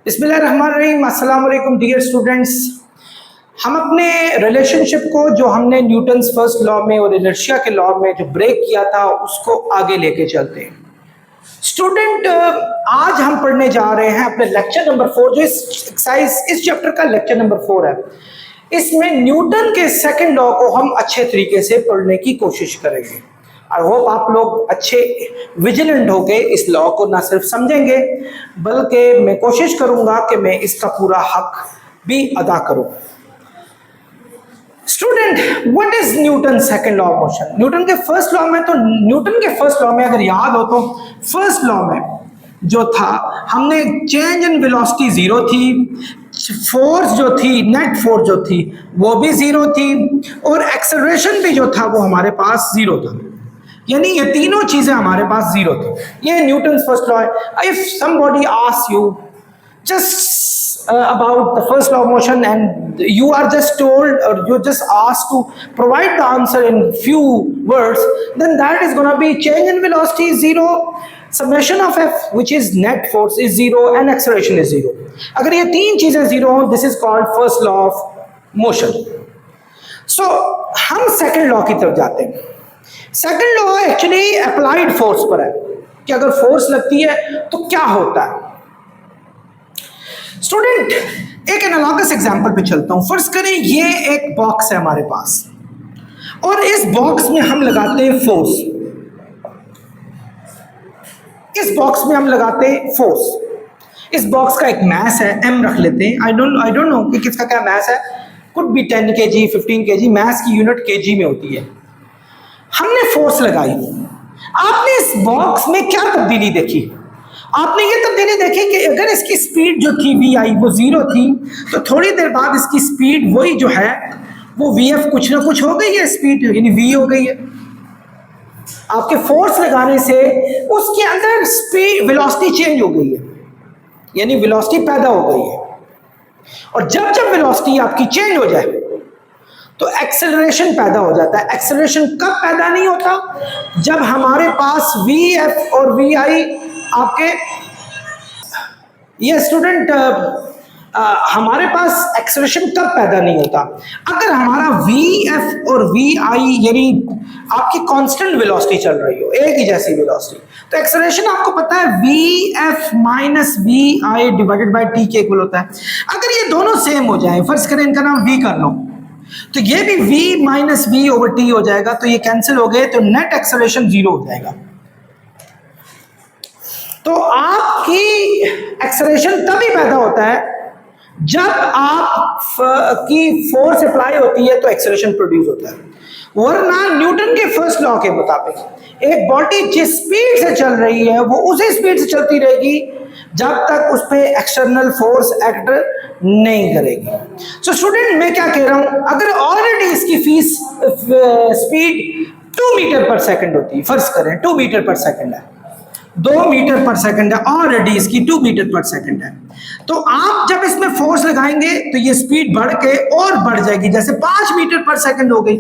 बिस्मिल्लाहिर्रहमानिर्रहीम। अस्सलाम वालेकुम डियर स्टूडेंट्स। हम अपने रिलेशनशिप को जो हमने न्यूटन्स फर्स्ट लॉ में और इनर्शिया के लॉ में जो ब्रेक किया था उसको आगे लेके चलते हैं। स्टूडेंट, आज हम पढ़ने जा रहे हैं अपने लेक्चर नंबर 4, जो इस चैप्टर का लेक्चर नंबर 4 है। इसमें न्यूटन के सेकंड लॉ को हम अच्छे तरीके से पढ़ने की कोशिश करेंगे। आई होप आप लोग अच्छे विजिलेंट होके इस लॉ को ना सिर्फ समझेंगे बल्कि मैं कोशिश करूंगा कि मैं इसका पूरा हक भी अदा करूं। Student, what is Newton second law of motion? Newton के फर्स्ट लॉ में अगर याद हो तो फर्स्ट लॉ में जो था, हमने चेंज इन वेलोसिटी जीरो थी, फोर्स जो थी, नेट फोर्स जो थी वो भी जीरो थी, और एक्सेलरेशन भी जो था वो हमारे पास जीरो था। यानी ये तीनों चीजें हमारे पास जीरो थी। ये न्यूटन फर्स्ट लॉ है। If somebody asks you just about the first law of motion and you are just told or you just asked to provide the answer in few words, then that is going to be change in velocity is zero, summation of f which is net force is zero, and acceleration is zero. अगर ये तीन चीजें zero हो, this is called first law of motion. So हम second law की तरफ जाते हैं। Second law actually applied force पर है कि अगर फोर्स लगती है तो क्या होता है। स्टूडेंट, एक एनालॉगस एग्जांपल पे चलता हूं। फर्ज करें ये एक बॉक्स है हमारे पास और इस बॉक्स में हम लगाते हैं फोर्स। इस बॉक्स में हम लगाते हैं फोर्स। इस बॉक्स का एक मास है, m रख लेते हैं। आई डोंट नो कि किसका क्या मास है। Could be 10 kg 15 kg। मास की यूनिट kg में होती है। हमने फोर्स लगाई। आपने इस बॉक्स में क्या तब्दीली देखी? आपने ये तब्दीली देखी कि अगर इसकी स्पीड जो थी वी आई वो जीरो थी, तो थोड़ी देर बाद इसकी स्पीड वही जो है वो वी एफ कुछ ना कुछ हो गई है, स्पीड यानी वी हो गई है। आपके फोर्स लगाने से उसके अंदर स्पीड वेलोसिटी चेंज हो गई है, यानी वेलोसिटी पैदा हो गई है। और जब जब वेलोसिटी आपकी चेंज हो जाए तो एक्सेलरेशन पैदा हो जाता है। एक्सेलरेशन कब पैदा नहीं होता? जब हमारे पास वी एफ और वी आई आपके, ये स्टूडेंट, हमारे पास एक्सेलरेशन कब पैदा नहीं होता? अगर हमारा वी एफ और वी आई यानी आपकी कांस्टेंट वेलोसिटी चल रही हो, एक ही जैसी वेलोसिटी, तो एक्सेलरेशन आपको पता है V F minus V I divided by T के इक्वल होता है। अगर ये दोनों सेम हो जाए, फर्ज करें इनका नाम वी कर लो, तो ये भी v minus V over T हो जाएगा, तो ये कैंसिल हो गए, तो नेट एक्सेलरेशन जीरो हो जाएगा। तो आपकी एक्सेलरेशन तभी पैदा होता है जब आप की फोर्स अप्लाई होती है तो एक्सेलरेशन प्रोड्यूस होता है। वरना न्यूटन के फर्स्ट लॉ के मुताबिक एक बॉडी जिस स्पीड से चल रही है वो उसी स्पीड से चलती रहेगी जब तक उस पर एक्सटर्नल फोर्स एक्ट नहीं करेगी। सो स्टूडेंट, मैं क्या कह रहा हूं, अगर ऑलरेडी इसकी स्पीड 2 मीटर पर सेकंड होती है, फर्ज करें 2 मीटर पर सेकंड है, 2 मीटर पर सेकंड है, ऑलरेडी इसकी 2 मीटर पर सेकंड है, तो आप जब इसमें फोर्स लगाएंगे तो ये स्पीड बढ़ के और बढ़ जाएगी, जैसे 5 मीटर पर सेकंड हो गई।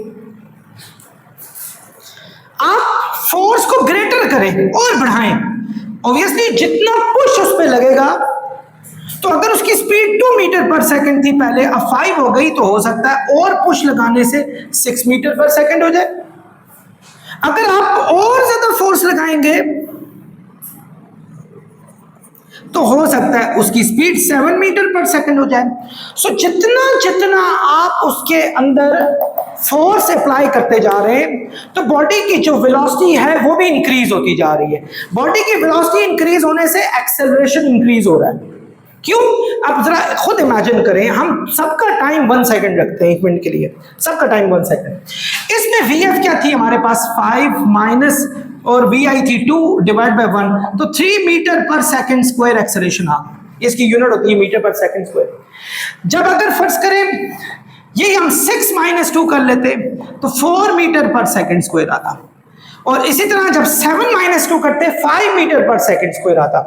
आप फोर्स को ग्रेटर करें और बढ़ाएं, ऑब्वियसली जितना पुश उस पे लगेगा, तो अगर उसकी स्पीड 2 मीटर पर सेकंड थी पहले, अब 5 हो गई, तो हो सकता है और पुश लगाने से 6 मीटर पर सेकंड हो जाए। अगर आप और ज्यादा फोर्स लगाएंगे तो हो सकता है उसकी स्पीड 7 मीटर पर सेकंड हो जाए। सो जितना जितना आप उसके अंदर फोर्स अप्लाई करते जा रहे हैं तो बॉडी की जो वेलोसिटी है वो भी इंक्रीज होती जा रही है। बॉडी की वेलोसिटी इंक्रीज होने से एक्सेलरेशन इंक्रीज हो रहा है। क्यों? अब जरा खुद इमेजिन करें, हम सबका टाइम 1 सेकंड रखते हैं 1 मिनट के लिए, सबका टाइम 1 सेकंड। इसमें वी एफ क्या थी हमारे पास 5 माइनस और वी आई थी 2 डिवाइड बाय 1, तो 3 मीटर पर सेकंड स्क्वायर एक्सेलरेशन आ गई। इसकी यूनिट होती है मीटर पर सेकंड स्क्वायर। जब अगर फर्ज करें ये हम 6 माइनस 2 कर लेते तो 4 मीटर पर सेकंड स्क्वायर आता, और इसी तरह जब 7 माइनस 2 करते 5 मीटर पर सेकंड स्क्वायर आता।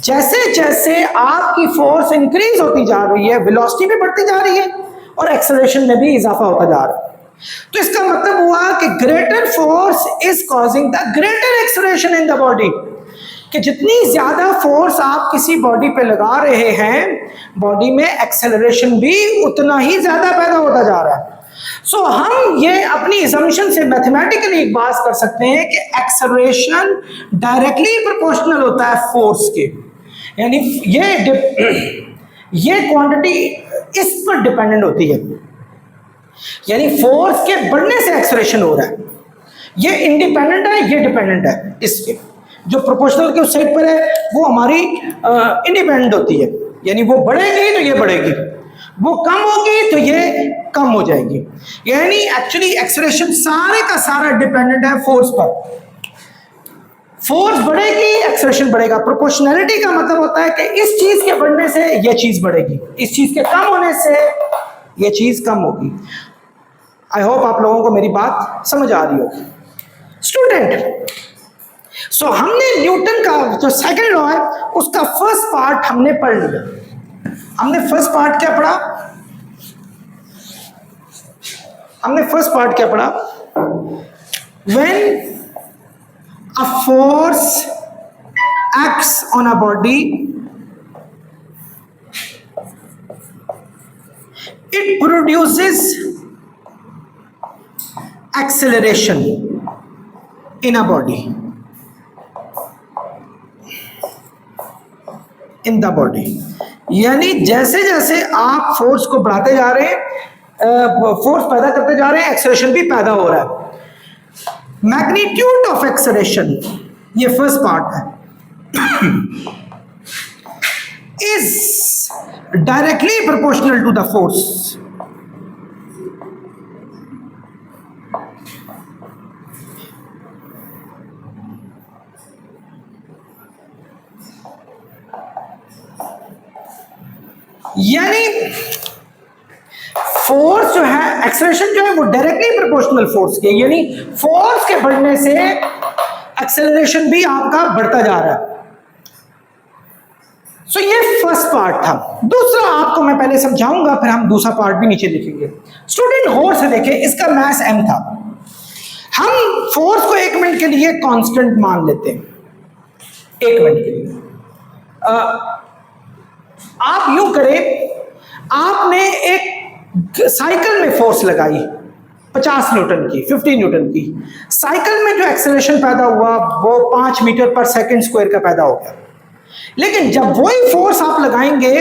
जैसे जैसे आपकी फोर्स इंक्रीज होती जा रही है, वेलोसिटी भी बढ़ती जा रही है और एक्सेलरेशन में भी इजाफा होता जा रहा है। तो इसका मतलब हुआ कि greater force is causing the greater acceleration in the body. कि जितनी ज्यादा फोर्स आप किसी बॉडी पे लगा रहे हैं, बॉडी में एक्सेलरेशन भी उतना ही ज्यादा पैदा होता जा रहा है। सो हम ये अपनी assumption से मैथमेटिकली एक बात कर सकते हैं कि एक्सेलरेशन डायरेक्टली प्रोपोर्शनल होता है फोर्स के, यानी ये क्वांटिटी इस पर डिपेंडेंट होती है, यानी फोर्स के बढ़ने से एक्सेलरेशन हो रहा है। ये इंडिपेंडेंट है, ये डिपेंडेंट है। इसके जो प्रोपोर्शनल के उस साइड पर है वो हमारी इंडिपेंडेंट होती है, यानी वो बढ़ेगी तो ये बढ़ेगी, वो कम होगी तो ये कम हो जाएगी। यानी एक्चुअली एक्सेलरेशन सारे का सारा डिपेंडेंट है फोर्स पर। फोर्स बढ़ेगी, एक्सेलरेशन बढ़ेगा। प्रोपोर्शनैलिटी का मतलब होता है कि इस चीज के बढ़ने से ये चीज बढ़ेगी, इस चीज के कम होने से ये चीज कम होगी। आई होप आप लोगों को मेरी बात समझ आ रही होगी स्टूडेंट। सो हमने न्यूटन का जो सेकंड लॉ है उसका फर्स्ट पार्ट हमने पढ़ लिया। हमने फर्स्ट पार्ट क्या पढ़ा? When a force acts on a body, it produces acceleration in a body, in the body। यानी जैसे जैसे आप फोर्स को बढ़ाते जा रहे हैं, फोर्स पैदा करते जा रहे हैं, एक्सेलरेशन भी पैदा हो रहा है। मैग्नीट्यूड ऑफ एक्सेलरेशन, ये फर्स्ट पार्ट है, is directly proportional to the force. यानी फोर्स जो है, एक्सेलरेशन जो है वो डायरेक्टली प्रोपोर्शनल फोर्स के, यानी फोर्स के बढ़ने से एक्सेलरेशन भी आपका बढ़ता जा रहा है। सो ये फर्स्ट पार्ट था। दूसरा आपको मैं पहले समझाऊंगा, फिर हम दूसरा पार्ट भी नीचे लिखेंगे। स्टूडेंट गौर से देखें, इसका मास m था। हम फोर्स को 1 मिनट के लिए कांस्टेंट मान लेते हैं, 1 मिनट के लिए। आप यूं करें, आपने एक साइकिल में फोर्स लगाई 50 न्यूटन की, 50 न्यूटन की। साइकिल में जो एक्सेलरेशन पैदा हुआ वो 5 मीटर पर सेकंड स्क्वायर का पैदा हो गया। लेकिन जब वही फोर्स आप लगाएंगे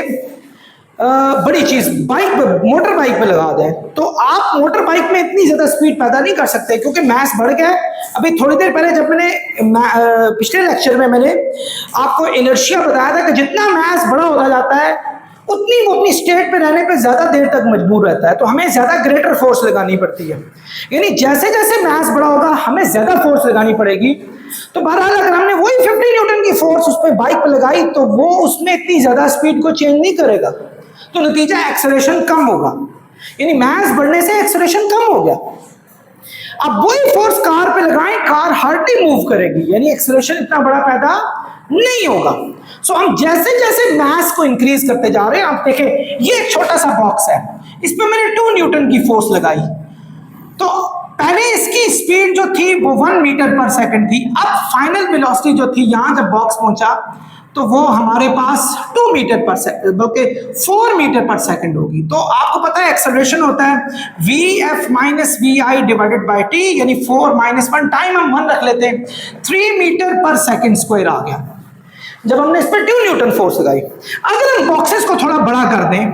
बड़ी चीज बाइक पे, मोटर बाइक पे लगा दें, तो आप मोटर बाइक में इतनी ज्यादा स्पीड पैदा नहीं कर सकते क्योंकि मास बढ़ गया है। अभी थोड़ी देर पहले जब मैंने पिछले लेक्चर में मैंने आपको इनर्शिया बताया था कि जितना मास बड़ा होता जाता है उतनी वो अपनी स्टेट पे रहने पे ज्यादा देर तक मजबूर रहता है, तो हमें ज्यादा ग्रेटर फोर्स लगानी पड़ती है। यानी जैसे जैसे मास बड़ा होगा हमें ज्यादा फोर्स लगानी पड़ेगी। तो बहरहाल अगर हमने वही 50 न्यूटन की फोर्स उस पर बाइक पर लगाई तो वो उसमें इतनी ज्यादा स्पीड को चेंज नहीं करेगा, तो नतीजा एक्सेलरेशन कम होगा। यानी मास बढ़ने से एक्सेलरेशन कम हो गया। अब वही फोर्स कार पे लगाएं, कार हार्डली मूव करेगी, यानी एक्सेलरेशन इतना बड़ा पैदा नहीं होगा। सो हम जैसे जैसे मास को इंक्रीज करते जा रहे हैं, आप देखें ये एक छोटा सा बॉक्स है, इस पे मैंने 2 न्यूटन की फोर्स लगाई, तो पहले इसकी स्पीड जो थी वो 1 मीटर पर सेकंड थी। अब फाइनल वेलोसिटी जो थी, यहां जब बॉक्स पहुंचा तो वो हमारे पास 2 मीटर पर सेकंड बल्कि 4 मीटर पर सेकंड होगी। तो आपको पता है एक्सेलरेशन होता है vf minus V I divided by T, यानी 4 माइनस 1, टाइम हम 1 रख लेते हैं, 3 मीटर पर सेकंड स्क्वायर आ गया जब हमने इस पर 2 न्यूटन फोर्स लगाई। अगर हम बॉक्सेस को थोड़ा बड़ा कर दें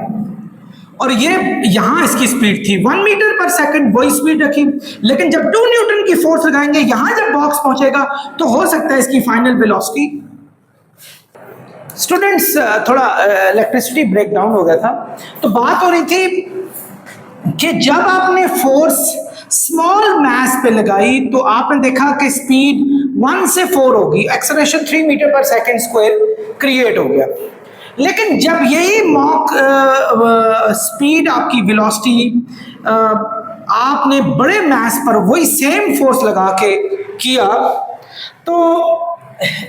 और ये यहां इसकी स्पीड थी 1 मीटर पर सेकंड, वही स्पीड रखी, लेकिन जब 2 न्यूटन की फोर्स लगाएंगे, यहां जब बॉक्स पहुंचेगा तो हो सकता है इसकी फाइनल वेलोसिटी। स्टूडेंट्स थोड़ा इलेक्ट्रिसिटी ब्रेकडाउन हो गया था, तो बात हो रही थी कि जब आपने फोर्स स्मॉल मास पे लगाई तो आपने देखा कि स्पीड 1 से 4 होगी, एक्सेलरेशन 3 मीटर पर सेकंड स्क्वायर क्रिएट हो गया। लेकिन जब यही मॉक स्पीड आपकी वेलोसिटी आपने बड़े मास पर वही सेम फोर्स लगा के किया, तो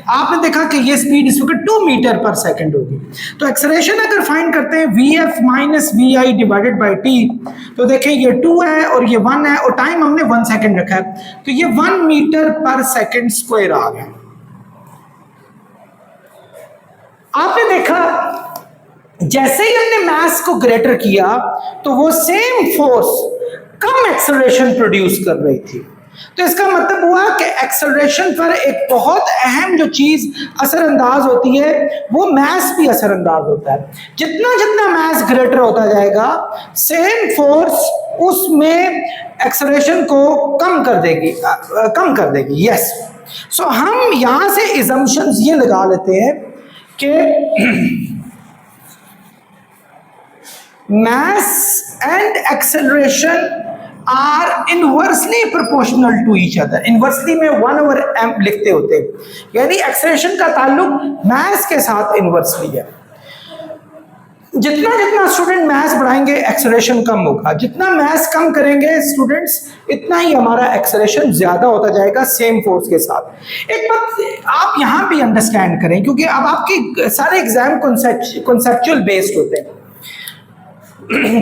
आपने देखा कि ये स्पीड इस वक्त 2 मीटर पर सेकंड होगी। तो एक्सेलरेशन अगर फाइंड करते हैं vf minus V I divided by T, तो देखें ये 2 है और ये 1 है और टाइम हमने 1 सेकंड रखा है, तो ये 1 मीटर पर सेकंड स्क्वायर आ गया। आपने देखा जैसे ही हमने मास को ग्रेटर किया तो वो सेम फोर्स कम एक्सेलरेशन प्रोड्यूस कर रही थी। तो इसका मतलब हुआ कि एक्सेलरेशन पर एक बहुत अहम जो चीज असरअंदाज होती है वो मास भी असरअंदाज होता है। जितना जितना मास ग्रेटर होता जाएगा सेम फोर्स उसमें एक्सेलरेशन को कम कर देगी। यस, सो हम यहां से इजम्पशंस ये लगा लेते हैं कि mass and acceleration are inversely proportional to each other। Inversely में 1/m लिखते होते हैं, यानी एक्सेलरेशन का ताल्लुक मास के साथ इन्वर्सली है। जितना जितना स्टूडेंट मास बढ़ाएंगे एक्सेलरेशन कम होगा, जितना मास कम करेंगे स्टूडेंट्स इतना ही हमारा एक्सेलरेशन ज्यादा होता जाएगा सेम फोर्स के साथ। एक बात आप यहां भी अंडरस्टैंड करें, क्योंकि अब आपके सारे एग्जाम कॉन्सेप्चुअल बेस्ड होते हैं।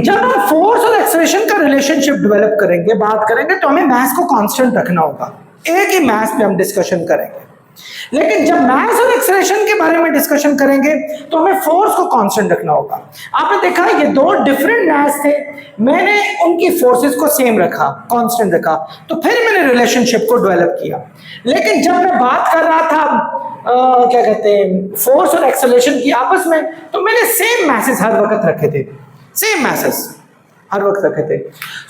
जब हम फोर्स और एक्सेलरेशन का रिलेशनशिप डेवलप करेंगे, बात करेंगे, तो हमें मास को कांस्टेंट रखना होगा। एक ही मास पे हम डिस्कशन करेंगे, लेकिन जब मास और एक्सेलरेशन के बारे में डिस्कशन करेंगे तो हमें फोर्स को कांस्टेंट रखना होगा। आपने देखा ये दो डिफरेंट मास थे, मैंने उनकी फोर्सेस को सेम रखा, कांस्टेंट रखा, तो फिर मैंने रिलेशनशिप को डेवलप किया। लेकिन जब मैं बात कर रहा था क्या कहते हैं फोर्स और एक्सेलरेशन की आपस में, तो मैंने सेम मैसेज हर वक्त रखे थे, सेम मैसेज हर वक्त रखे थे।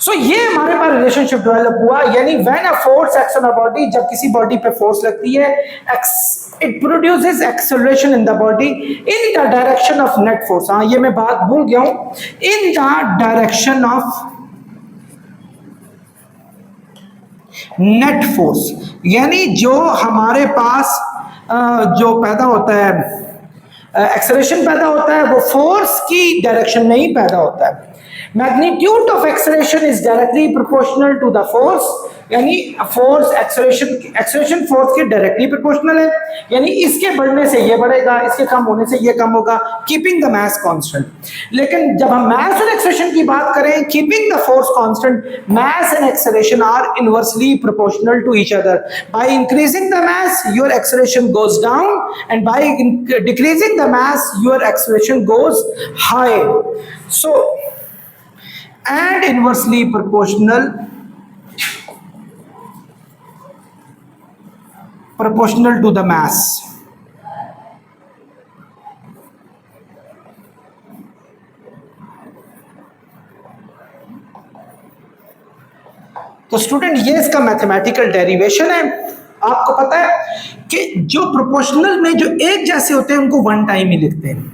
सो ये हमारे पास रिलेशनशिप डेवलप हुआ, यानी when a force acts on a body, जब किसी बॉडी पे फोर्स लगती है it produces acceleration in the body in the direction of net force. हाँ, ये मैं बात भूल गया हूं, in the direction of net force, यानी जो हमारे पास जो पैदा होता है एक्सेलरेशन पैदा होता है वो फोर्स की डायरेक्शन में ही पैदा होता है। Magnitude of acceleration is directly proportional to the force, यानी फोर्स एक्सेलरेशन फोर्स के डायरेक्टली प्रोपोर्शनल है, यानी इसके बढ़ने से ये बढ़ेगा, इसके कम होने से ये कम होगा, कीपिंग द मास कांस्टेंट। लेकिन जब हम मास और एक्सेलरेशन की बात करें, keeping the force constant, mass and acceleration are inversely proportional to each other. By increasing the mass your acceleration goes down, and by decreasing the mass your acceleration goes high. So and inversely proportional to the mass। तो student ये इसका mathematical derivation है। आपको पता है कि जो proportional में जो एक जैसे होते हैं उनको वन टाइम ही लिखते हैं,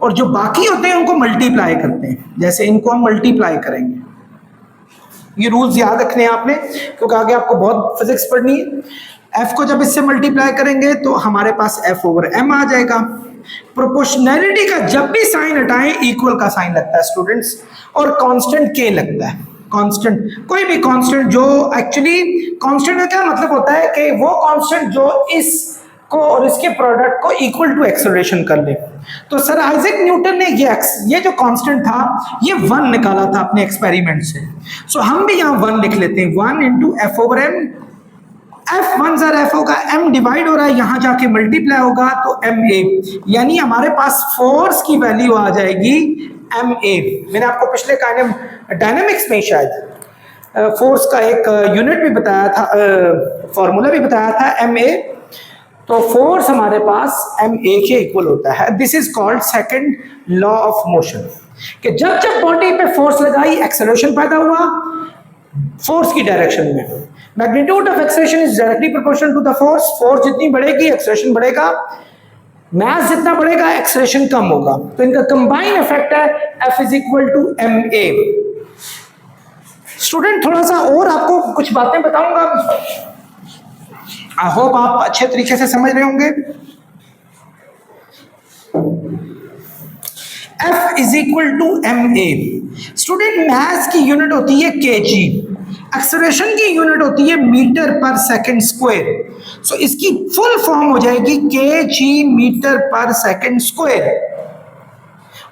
और जो बाकी होते हैं उनको मल्टीप्लाई करते हैं। जैसे इनको हम मल्टीप्लाई करेंगे, ये रूल्स याद रखने हैं आपने, क्योंकि आगे आपको बहुत फिजिक्स पढ़नी है। एफ को जब इससे मल्टीप्लाई करेंगे तो हमारे पास एफ ओवर एम आ जाएगा। प्रोपोर्शनैलिटी का जब भी साइन हटाएं इक्वल का साइन लगता है स्टूडेंट्स, और कांस्टेंट के लगता है। कांस्टेंट, कोई भी कांस्टेंट जो एक्चुअली कांस्टेंट का क्या मतलब होता है कि वो कांस्टेंट जो इस को और इसके प्रोडक्ट को इक्वल टू एक्सेलरेशन कर ले। तो सर आइजैक न्यूटन ने ये जो कांस्टेंट था ये 1 निकाला था अपने एक्सपेरिमेंट से। सो हम भी यहाँ 1 लिख लेते हैं, 1 into F over M. F 1 sir F होगा, एम डिवाइड हो रहा है, यहाँ जाके मल्टीप्लाई होगा तो एम ए, यानी हमारे पास फोर्स की वैल्यू आ जाएगी एम ए। मैंने आपको पिछले डायनेमिक्स में शायद फोर्स का एक यूनिट भी बताया था, फॉर्मूला भी बताया था एम ए। तो फोर्स हमारे पास एम ए के इक्वल होता है। This is called second law of motion, कि जब जब बॉडी पे फोर्स लगाई एक्सेलरेशन पैदा हुआ फोर्स की डायरेक्शन में। Magnitude of acceleration is directly proportional to the force. Force जितनी बढ़ेगी एक्सेलरेशन बढ़ेगा, मास जितना बढ़ेगा एक्सेलरेशन कम होगा, तो इनका कंबाइन इफेक्ट है F is equal to M A. Student थोड़ा सा और आपको कुछ बातें बताऊंगा, आई होप आप अच्छे तरीके से समझ रहे होंगे। F is equal to M A. Student mass की यूनिट होती है केजी, एक्सेलरेशन की यूनिट होती है मीटर पर सेकंड स्क्वायर। सो इसकी फुल फॉर्म हो जाएगी केजी मीटर पर सेकंड स्क्वायर,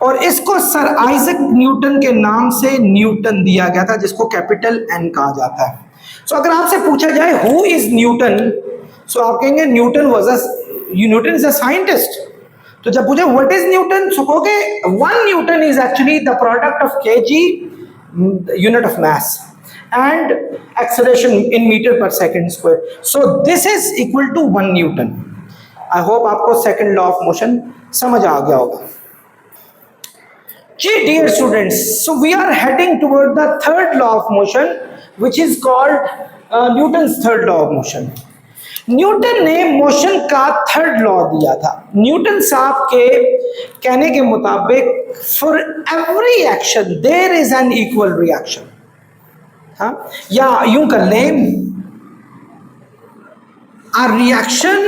और इसको सर आइजैक न्यूटन के नाम से न्यूटन दिया गया था, जिसको कैपिटल एन कहा जाता है। सो अगर आपसे पूछा जाए हु इज न्यूटन, सो आप कहेंगे न्यूटन इज अ साइंटिस्ट। तो जब पूछे व्हाट इज न्यूटन, सो कहोगे 1 Newton is actually the product of KG unit of mass and acceleration in meter per second square. So this is equal to 1 Newton. I hope आपको second law of motion समझ आ गया होगा. जी dear students, so we are heading toward the third law of motion, which is called Newton's third law of motion. Newton ने motion का third law दिया था. Newton साहब के कहने के मुताबिक for every action there is an equal reaction. हाँ, या यूं कर लें, a reaction,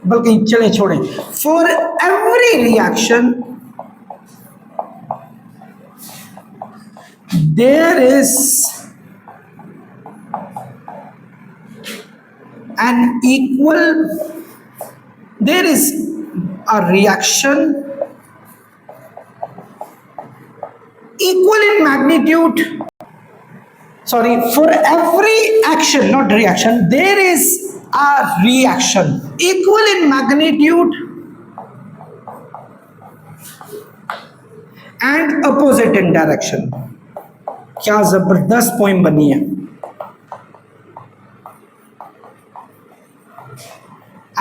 बल्कि चले छोड़ें, for every reaction there is an equal, there is a reaction equal in magnitude. Sorry, for every action, not reaction, there is a reaction equal in magnitude and opposite in direction. क्या जबरदस्त poem बनी है.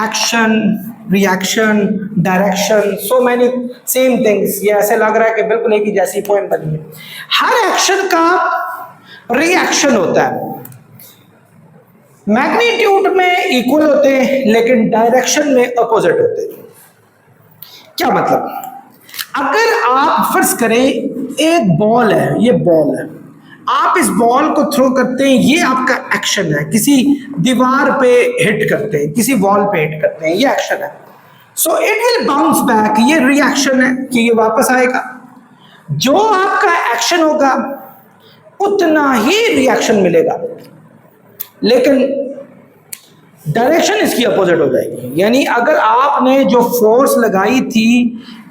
Action, reaction, direction, so many same things. ये ऐसे लग रहा है कि बिल्कुल एक ही जैसी पोइम बनी है. हर एक्शन का रिएक्शन होता है. मैग्नीट्यूड में इक्वल होते हैं लेकिन डायरेक्शन में अपोजिट होते हैं. क्या मतलब, अगर आप फर्ज करें एक बॉल है, ये बॉल है, आप इस बॉल को थ्रो करते हैं, ये आपका एक्शन है. किसी दीवार पे हिट करते हैं, किसी वॉल पे हिट करते हैं, ये एक्शन है. So it will bounce back, ये रिएक्शन है कि ये वापस आएगा. जो आपका एक्शन होगा उतना ही रिएक्शन मिलेगा, लेकिन डायरेक्शन इसकी अपोजिट हो जाएगी. यानी अगर आपने जो फोर्स लगाई थी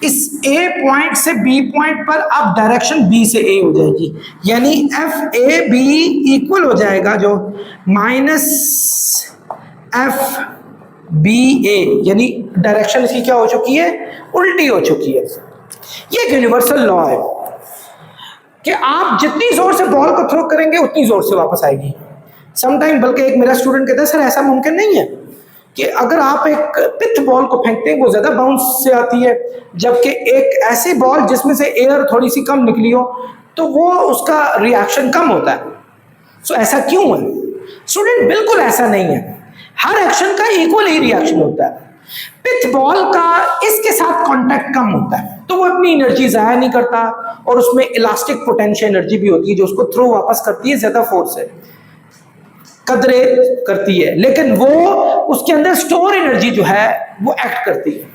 इस ए पॉइंट से बी पॉइंट पर, अब डायरेक्शन बी से ए हो जाएगी. यानी एफ ए बी इक्वल हो जाएगा जो माइनस एफ बी ए, यानी डायरेक्शन इसकी क्या हो चुकी है, उल्टी हो चुकी है. ये एक यूनिवर्सल लॉ है कि आप जितनी जोर से बॉल को थ्रो करेंगे उतनी जोर से वापस आएगी. समटाइम, बल्कि एक मेरा स्टूडेंट कहता है सर ऐसा मुमकिन नहीं है कि अगर आप एक पिथ बॉल को फेंकते हैं वो ज्यादा बाउंस से आती है, जबकि एक ऐसी बॉल जिसमें से एयर थोड़ी सी कम निकली हो तो वो उसका रिएक्शन कम होता है. सो ऐसा क्यों है स्टूडेंट? बिल्कुल ऐसा नहीं है. हर एक्शन का इक्वल ही रिएक्शन होता है. पिथ बॉल का इसके साथ कांटेक्ट कम होता है तो वो अपनी एनर्जी जाया नहीं करता, और उसमें इलास्टिक पोटेंशियल एनर्जी भी होती है जो उसको थ्रो वापस करती है, ज्यादा फोर्स से कदरे करती है, लेकिन वो उसके अंदर स्टोर एनर्जी जो है वो एक्ट करती है.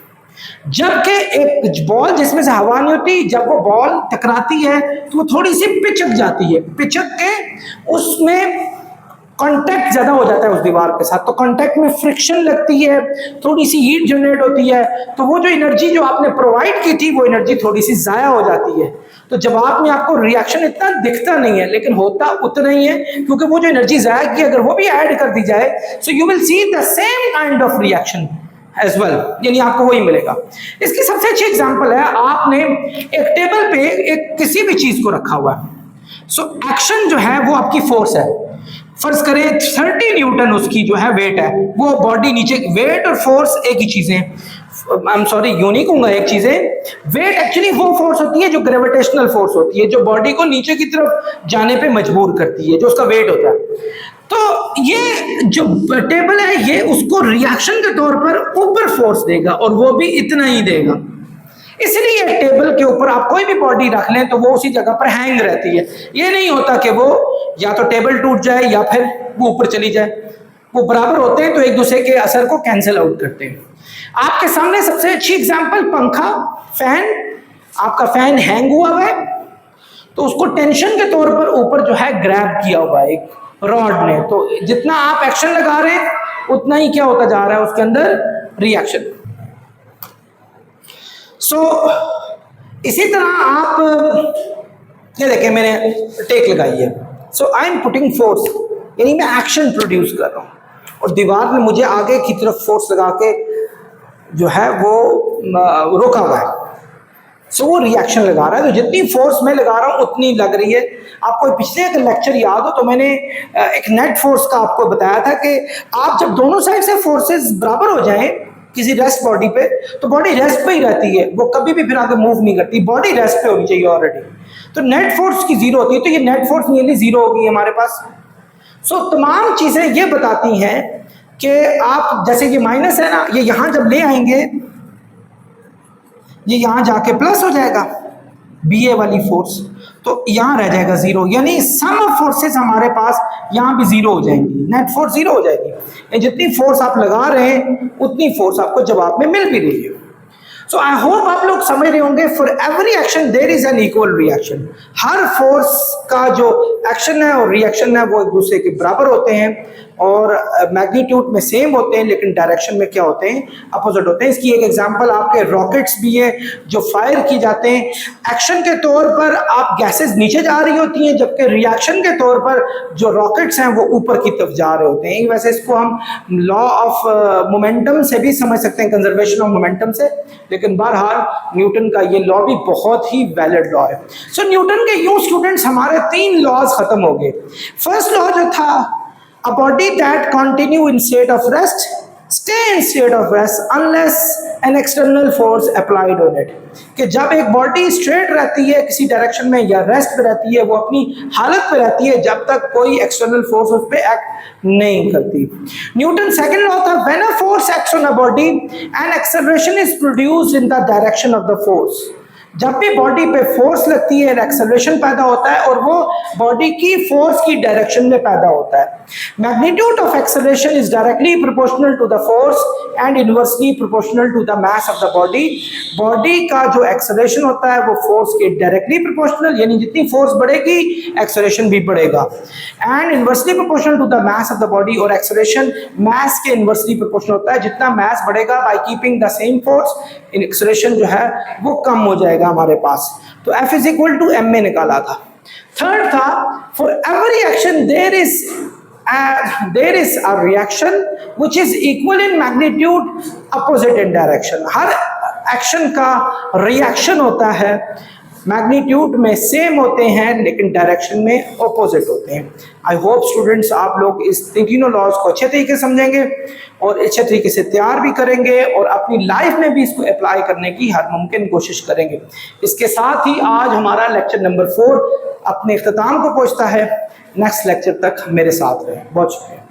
जबकि एक बॉल जिसमें से हवा नहीं होती, जब वो बॉल टकराती है तो वो थोड़ी सी पिचक जाती है. पिचक के उसमें कांटेक्ट ज्यादा हो जाता है उस दीवार के साथ, तो कांटेक्ट में फ्रिक्शन लगती है, थोड़ी सी हीट जनरेट होती है, तो वो जो एनर्जी जो आपने प्रोवाइड की थी वो एनर्जी थोड़ी सी जाया हो जाती है. तो जवाब में आपको रिएक्शन इतना दिखता नहीं है लेकिन होता उतना ही है, क्योंकि वो जो एनर्जी जाया की अगर वो भी ऐड कर दी जाए so you will see the same kind of reaction as well, यानी आपको वही मिलेगा. इसकी सबसे अच्छी एग्जांपल है, आपने एक टेबल पे एक किसी भी चीज को रखा हुआ है. सो एक्शन जो है वो आपकी फोर्स है. फर्ज करें 30 न्यूटन उसकी जो है वेट है, वो बॉडी नीचे, वेट और फोर्स एक ही चीजें, आई एम सॉरी यूं नहीं कहूंगा एक चीजें. वेट एक्चुअली वो फोर्स होती है जो ग्रेविटेशनल फोर्स होती है, जो बॉडी को नीचे की तरफ जाने पे मजबूर करती है, जो उसका वेट होता है. तो ये जो टेबल है ये उसको रिएक्शन के तौर पर ऊपर फोर्स देगा और वो भी इतना ही देगा. इसलिए टेबल के ऊपर आप कोई भी बॉडी रख लें तो वो उसी जगह पर हैंग रहती है. ये नहीं होता कि वो या तो टेबल टूट जाए या फिर वो ऊपर चली जाए, वो बराबर होते हैं तो एक दूसरे के असर को कैंसिल आउट करते हैं. आपके सामने सबसे अच्छी एग्जांपल पंखा, फैन. आपका फैन हैंग हुआ है तो उसको टेंशन के तौर पर ऊपर जो है ग्रैब किया हुआ है एक रॉड ने, तो जितना आप एक्शन लगा रहे हैं उतना ही क्या होता जा रहा है उसके अंदर रिएक्शन. सो इसी तरह आप ये देखें, मैंने टेक लगाई है. सो आई एम पुटिंग फोर्स, यानी मैं एक्शन प्रोड्यूस कर रहा हूं और दीवार में मुझे आगे की तरफ फोर्स लगा के जो है वो रुका हुआ है, सो वो रिएक्शन लगा रहा है। तो जितनी फोर्स मैं लगा रहा हूँ उतनी लग रही है। आपको पिछले एक लेक्चर याद हो तो मैंने एक नेट फोर्स का आपको बताया था कि आप जब दोनों साइड से फोर्सेस बराबर हो जाएं किसी रेस्ट बॉडी पे, तो बॉडी रेस्ट पे ही रहती है, वो कभी भी फिर आगे मूव नहीं करती, बॉडी रेस्ट पे होनी चाहिए ऑलरेडी। तो नेट फोर्स की जीरो होती है, तो ये नेट फोर्स नियरली जीरो होगी हमारे पास। सो तमाम चीजें ये बताती हैं कि आप जैसे ये माइनस है ना, ये यहां जब ले आएंगे ये यहां जाके प्लस हो जाएगा, बी ए वाली फोर्स, तो यहां रह जाएगा जीरो, यानी सम ऑफ फोर्सेस हमारे पास यहां भी जीरो हो जाएंगी, नेट फोर्स जीरो हो जाएगी। जितनी फोर्स आप लगा रहे हैं उतनी फोर्स आपको जवाब में मिल भी रही है। सो आई होप आप लोग समझ रहे होंगे, for every action there is an equal reaction. हर फोर्स का जो एक्शन है और रिएक्शन है वो एक दूसरे के बराबर होते हैं और मैग्नीट्यूड में सेम होते हैं, लेकिन डायरेक्शन में क्या होते हैं, अपोजिट होते हैं। इसकी एक एग्जांपल आपके रॉकेट्स भी है जो फायर की जाते हैं। एक्शन के तौर पर आप गैसेस नीचे जा रही होती हैं, जबकि रिएक्शन के तौर पर जो रॉकेट्स हैं वो ऊपर की तरफ जा रहे होते हैं। वैसे इसको हम लॉ ऑफ मोमेंटम से भी समझ सकते हैं, कंजर्वेशन ऑफ मोमेंटम से, लेकिन बहरहाल न्यूटन का ये लॉ भी बहुत ही वैलिड लॉ है। सो न्यूटन के यूं स्टूडेंट्स हमारे 3 लॉज खत्म हो गए। फर्स्ट लॉ जो था, a body that continue in state of rest stay in state of rest unless an external force applied on it, कि जब एक बॉडी स्ट्रेट रहती है किसी डायरेक्शन में या रेस्ट पे रहती है, वो अपनी हालत पे रहती है जब तक कोई एक्सटर्नल फोर्स उस पे एक्ट नहीं करती। न्यूटन सेकंड लॉ था, when a force acts on a body an acceleration is produced in the direction of the force. जब भी बॉडी पे फोर्स लगती है एक्सेलरेशन पैदा होता है और वो बॉडी की फोर्स की डायरेक्शन में पैदा होता है। Magnitude of acceleration is directly proportional to the force and inversely proportional to the mass of the body. Body का जो एक्सेलरेशन होता है वो फोर्स के डायरेक्टली प्रोपोर्शनल, यानी जितनी फोर्स बढ़ेगी एक्सेलरेशन भी बढ़ेगा, and inversely proportional to the mass of the body, और एक्सेलरेशन मास के इनवर्सली प्रोपोर्शनल होता है। जितना मास बढ़ेगा by keeping the same force, acceleration जो है वो कम हो जाएगा हमारे पास। तो F is equal to m में निकाला था। थर्ड था, for every action there is a reaction which is equal in magnitude opposite in direction. हर एक्शन का रिएक्शन होता है, मैग्नीट्यूड में सेम होते हैं लेकिन डायरेक्शन में ऑपोजिट होते हैं। आई होप स्टूडेंट्स आप लोग इस तीनों लॉज को अच्छे तरीके से समझेंगे और अच्छे तरीके से तैयार भी करेंगे और अपनी लाइफ में भी इसको अप्लाई करने की हर मुमकिन कोशिश करेंगे। इसके साथ ही आज हमारा लेक्चर नंबर 4 अपने इख्तिताम को पहुंचता है। नेक्स्ट लेक्चर तक मेरे साथ रहें। बहुत शुक्रिया।